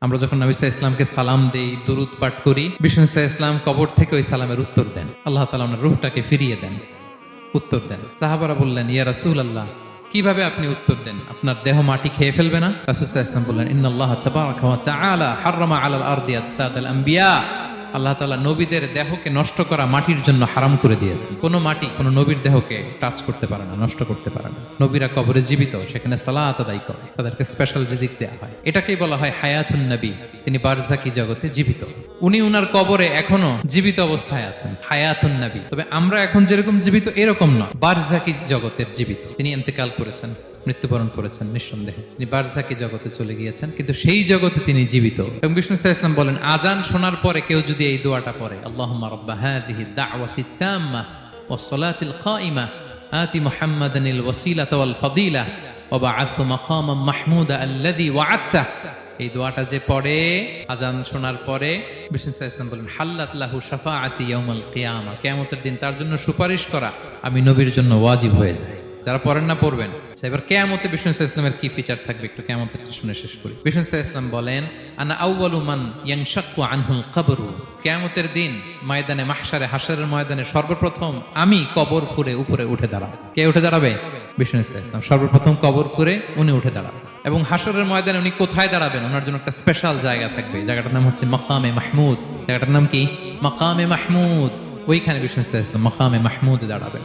আমরা যখন নবী সাল্লাল্লাহু আলাইহি ইসলামকে সালাম দেই, দুরূদ পাঠ করি, বিষ্ণু সাল্লাল্লাহু আলাইহি ইসলাম কবর থেকে ওই সালামের উত্তর দেন। আল্লাহ তাআলা ওনার রূহটাকে ফিরিয়ে দেন, উত্তর দেন। সাহাবারা বললেন, ইয়া রাসূলুল্লাহ, কিভাবে আপনি উত্তর দেন? আপনার দেহ মাটি খেয়ে ফেলবে না? রাসূল সাল্লাল্লাহু আলাইহি ওয়াসাল্লাম বললেন, ইন্নাল্লাহ তাবারাকা ওয়া তাআলা হাররামা আলাল আরদি আজসাদাল আম্বিয়া। আল্লাহ তাআলা নবীদের দেহকে নষ্ট করা মাটির জন্য হারাম করে দিয়েছেন। কোনো মাটি কোনো নবীর দেহকে টাচ করতে পারে না, নষ্ট করতে পারে না। নবীরা কবরে জীবিত, সেখানে সালাত আদায় করে, তাদেরকে স্পেশাল রিজিক দেওয়া হয়। এটাকেই বলা হয় হায়াতুন নবী। তিনি বারজাকি জগতে জীবিত, উনি উনার কবরে এখনো জীবিত অবস্থায় আছেন, হায়াতুন নবী। তবে আমরা এখন যেরকম জীবিত এরকম নয়, বারজাকি জগতের জীবিত। তিনি ইন্তেকাল করেছেন, মৃত্যুবরণ করেছেন, নিঃসন্দেহে তিনি বারজাকি জগতে চলে গিয়েছেন, কিন্তু সেই জগতে তিনি জীবিত। এবং বিষ্ণু সাল্লাল্লাহু আলাইহি ওয়াসাল্লাম বলেন, আজান শোনার পরে কেউ যদি এই দোয়াটা পড়ে, আল্লাহুম্মা রাব্বা হাযিহি দাওয়াতিত তাম্মা ওয়াস সালাতিল কাইমা আতি মুহাম্মাদানিল ওয়াসিলাতা ওয়াল ফাদিলা ওয়া বা'আথহু মাকামান মাহমুদা আল্লাযী ওয়া'আদতা। এই দোয়াটা যে পড়ে আজান শোনার পরে, বিষ্ণু সাল্লাল্লাহু আলাইহি ওয়াসাল্লাম বলেন, হাল্লাত লাহু শাফাআতি ইয়াউমাল কিয়ামা, কিয়ামতের দিন তার জন্য সুপারিশ করা আমি নবীর জন্য ওয়াজিব হয়ে যায়। যারা পড়েন না পড়বেন। এবার কিয়ামতে বিষ্ণু সাল্লাল্লাহু আলাইহি ওয়াসাল্লামের কি ফিচার থাকবে একটু কিয়ামতেরটা শুনে শেষ করি। বিষ্ণু সাল্লাল্লাহু আলাইহি ওয়াসাল্লাম বলেন, আনা আউয়ালু মান ইয়ানশাক্কু আনহুল কবরু। কিয়ামতের দিন ময়দানে মাহশারে, হাশরের ময়দানে সর্বপ্রথম আমি কবর ফুঁড়ে উপরে উঠে দাঁড়াবো। কে উঠে দাঁড়াবে? বিষ্ণু সাল্লাল্লাহু আলাইহি ওয়াসাল্লাম সর্বপ্রথম কবর ফুঁড়ে উনি উঠে দাঁড়াবেন। এবং হাশরের ময়দানে উনি কোথায় দাঁড়াবেন? ওনার জন্য একটা স্পেশাল জায়গা থাকবে। জায়গাটার নাম হচ্ছে মাকামে মাহমুদ। জায়গাটার নাম কি? মাকামে মাহমুদ। ওইখানে বিষ্ণু সাল্লাল্লাহু আলাইহি ওয়াসাল্লাম মাকামে মাহমুদে দাঁড়াবেন।